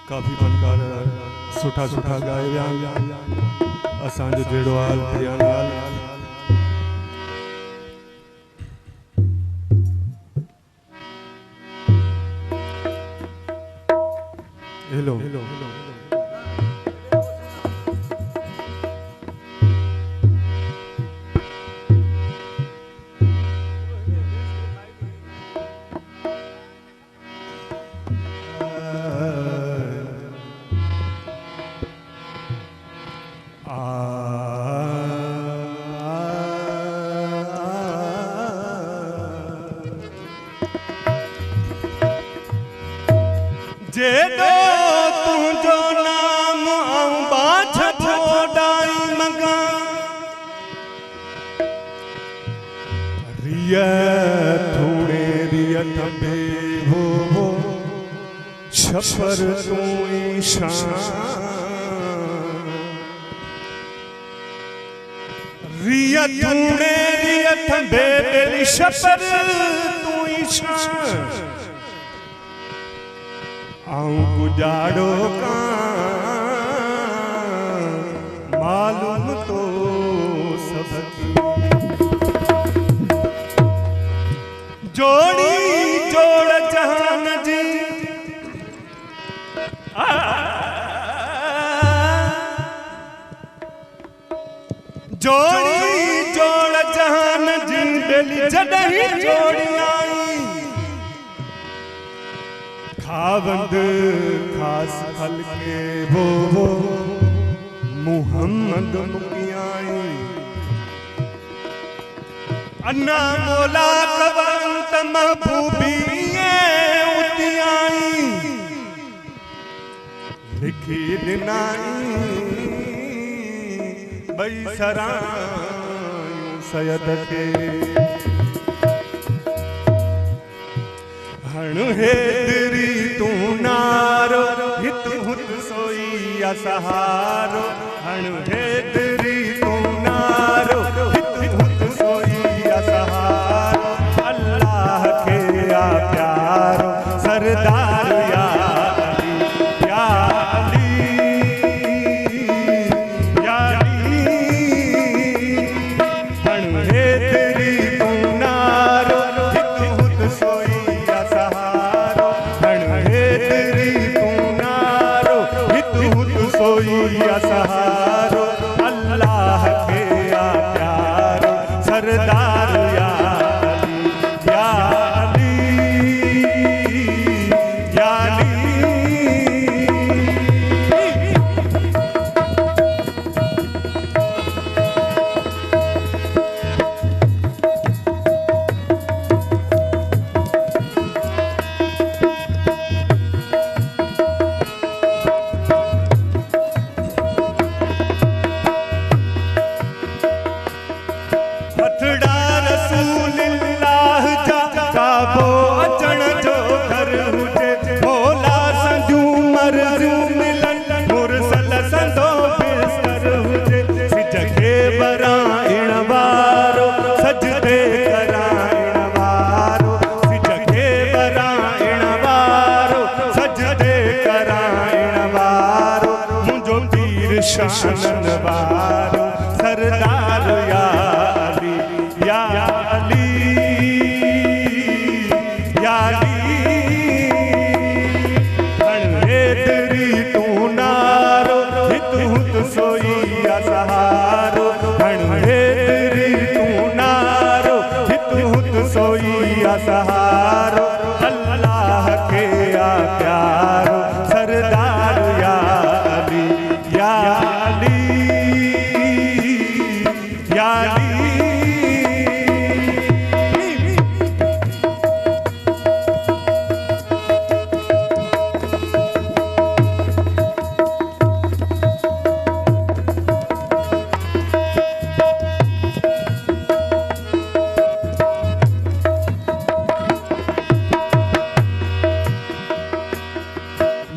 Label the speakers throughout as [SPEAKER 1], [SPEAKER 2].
[SPEAKER 1] काफ़ी फनकार सुठा सुठा गाए विया असांजो जहिड़ो हाल थियण हाल हेलो जेदो तुझो नाम बाछ छोड़ाई मगा रिय थोड़े रिय थबे हो छपर तू ईशान रिय थोड़े रिय थबे तेरी छपर तू ईशान आऊं गुजारो का मालूम तो सबकी जोड़ी जोड़ जहान जी जोड़ी जोड़ जहान जी दिली जडही जोड़ी आई खावंद खास फल के वो मुहम्मद मुकियाई अन्ना मोला कवंत महबूबी उतियाई लिखी दिनाई बई सराय सयद के हण हेदरी तू नारो हित हुत सोई असहारो हण हेदरी तू नारो हित हुत सोई असहारो अल्लाह के आ प्यारो सरदार या अली या अली हण हेदरी तू नारो हित हुत सोई सहारो अल्लाह के आ प्यारो सरदार या अली या अली शानन वारो सरदार या अली या अली या अली हण हेदरी तू नारो हित हुत सोई असहारो हण हेदरी तू नारो हित हुत सोई असहारो अल्लाह के आ प्यारो सरदार या अली या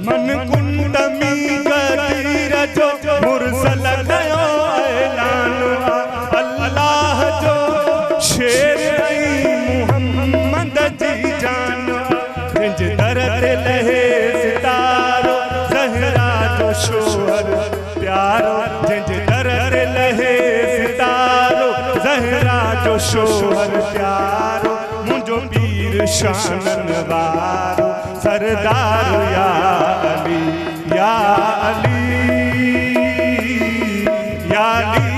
[SPEAKER 1] मन कुंड मी गदीर जो मुरसल गयो ऐलान अल्लाह जो शेर मुहम्मद जी जान जिंज दर लहे सितारो शोहर प्यारो जंहिंजे दर ते लहे सितारो ज़हरा जो शोहर प्यारो मुंहिंजो पीर शानन वारो सरदार या अली या अली या अली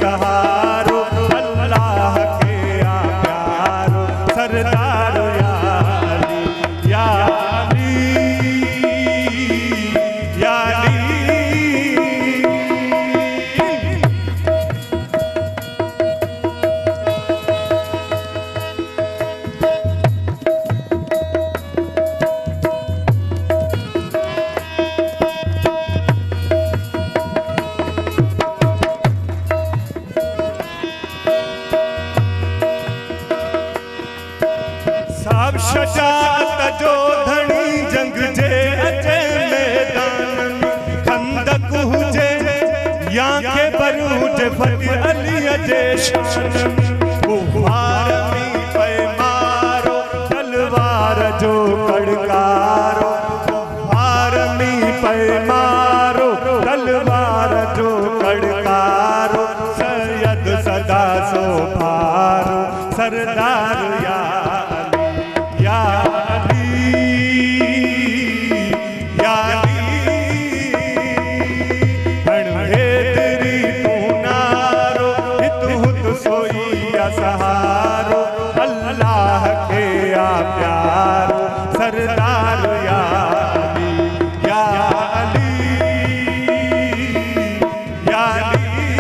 [SPEAKER 1] सहारो अल्लाह के या प्यारो सरदार या अली या अली या अली। साब शजात जो धनी जंग जे अचे मैदान खंदक हुजे या के बरूज फतेह अली जे शान कुफार में पे मारो तलवार जो कड़कारो कुफार में पे मारो तलवार जो कड़कारो सैयद सदा सो फारो सरदार या या अली या अली हणवे तेरी तू नारो हित हुत सोई या सहारो अल्लाह के या प्यारो सरदार या अली या अली या अली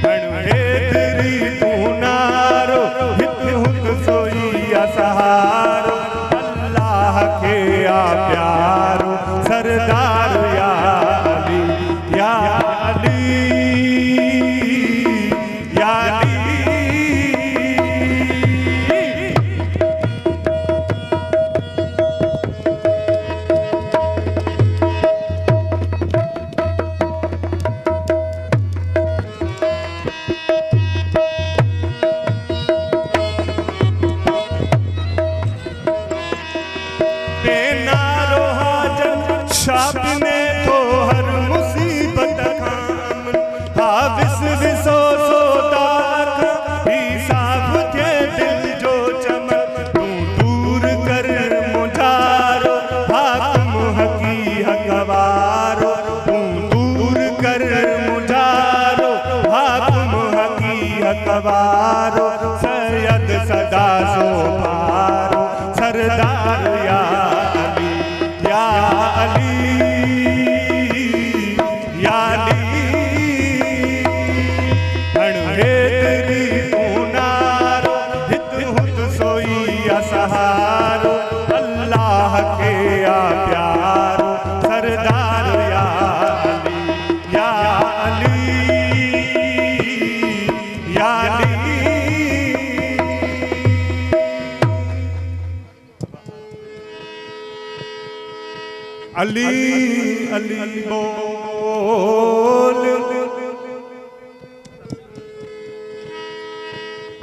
[SPEAKER 1] हणवे तेरी तू नारो हित हुत सोई सहारो अल्लाह के या प्यारो सरदार या अली या अली या अली। बेनारो हाजन शापिने तो हर मुसीबत खाम हाविस विसो सोदाक हिसाब के दिल जो चमन तू दूर कर मुझारो हाकिम हकी हकवारो तू दूर कर मुझारो हाकिम हकी हकवारो सैयद सदा सो पारो सरदार या अली या अली या अली हणवे तेरी तू नारो हित हुत सोई या सहारो अल्लाह के या प्यारो सरदार या अली या अली या अली। अली अली बोल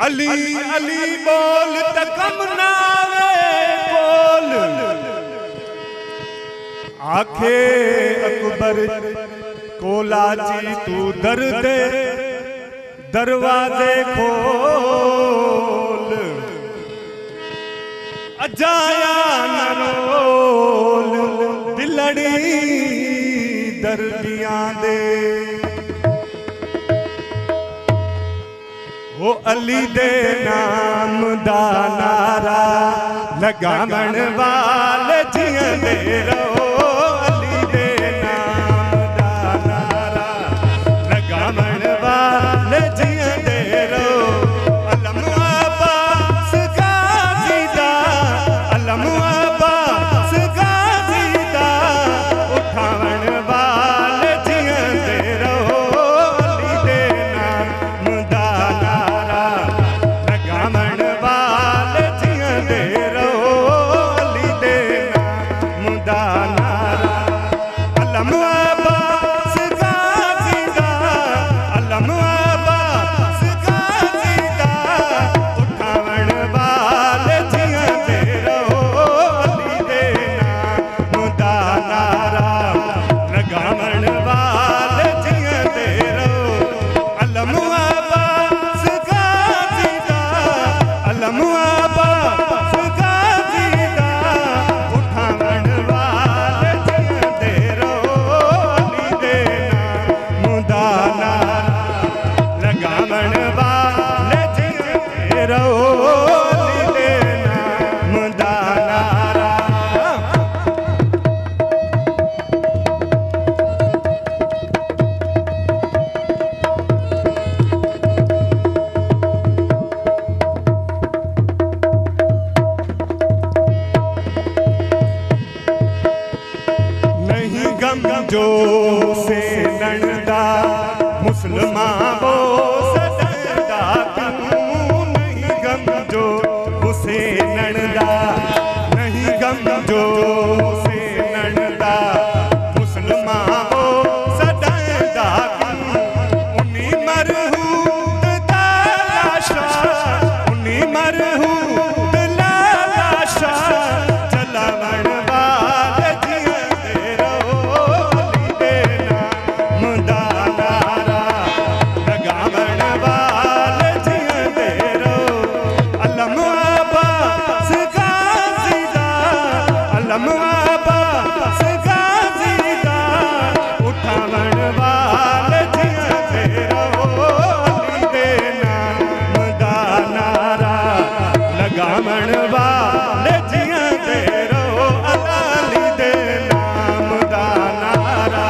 [SPEAKER 1] अली अली बोल तकम नावे बोल आखे अकबर कोलाची तू दर दे दरवाजे खोल अजाया न रोल दिलड़ी दर्दियां दे वो अली दे नाम दा नारा लगावण वाले जियां दे रहो अली दे नाम दा नारा लगावण वाले जियां दे रहो अलम अब्बास गाज़ी दा अलम अब्बास गाज़ी दा उठावण वाले जियां दे रहो अली दे नाम दा नारा लगावण वाले जियां दे रहो अली दे नाम दा गम जो से नंदा मुसलमान वो सददा क्यों नहीं गम जो उसे नंदा नहीं गम जो से नंदा मुसलमान वो सददा क्यों उन्हीं मरहूम तलाशा उन्हीं मरहूम तलाशा चलावन वाले जियंदे रहो अली दे नाम दा नारा लगावन वाले जियंदे रहो अलम अब्बास गाज़ी दा अलम अब्बास गाज़ी दा उठावन वाले जियंदे रहो अली दे नाम दा नारा लगावन वाले जियंदे रहो अली दे नाम दा नारा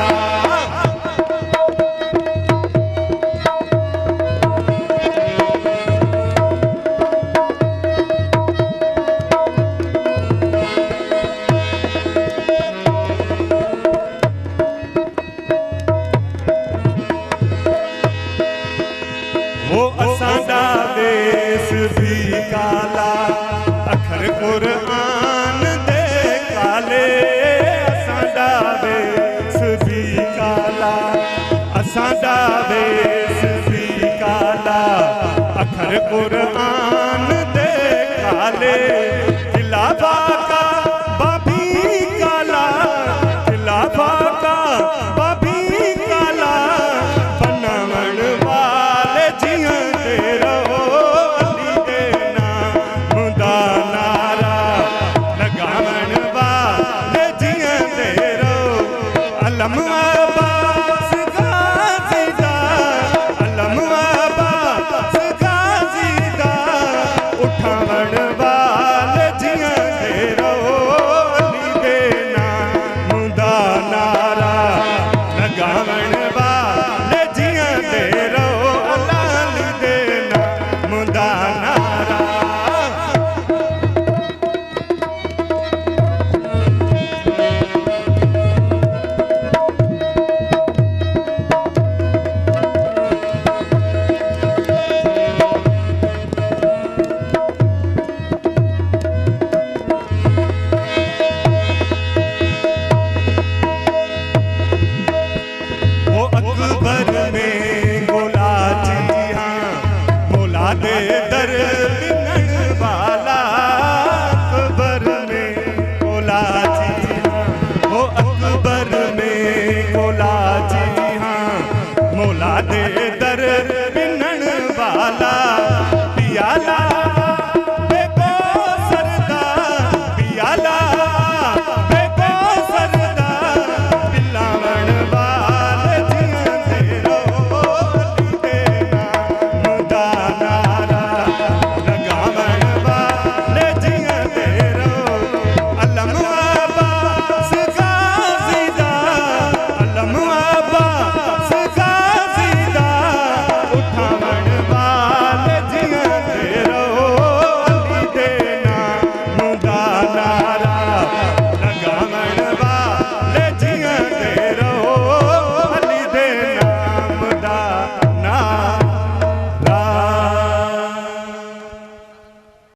[SPEAKER 1] वो असांदा देश भी काला अखर कुरान दे काले असांदा देश भी काला असांदा देश भी काला अखर कुरान दे काले खिलाफा का बाबी काला खिलाफा का बाबी काला बनवण वाले जियंदे रहो अली दे नाम दा नारा लगावन वाले जियंदे रहो अलम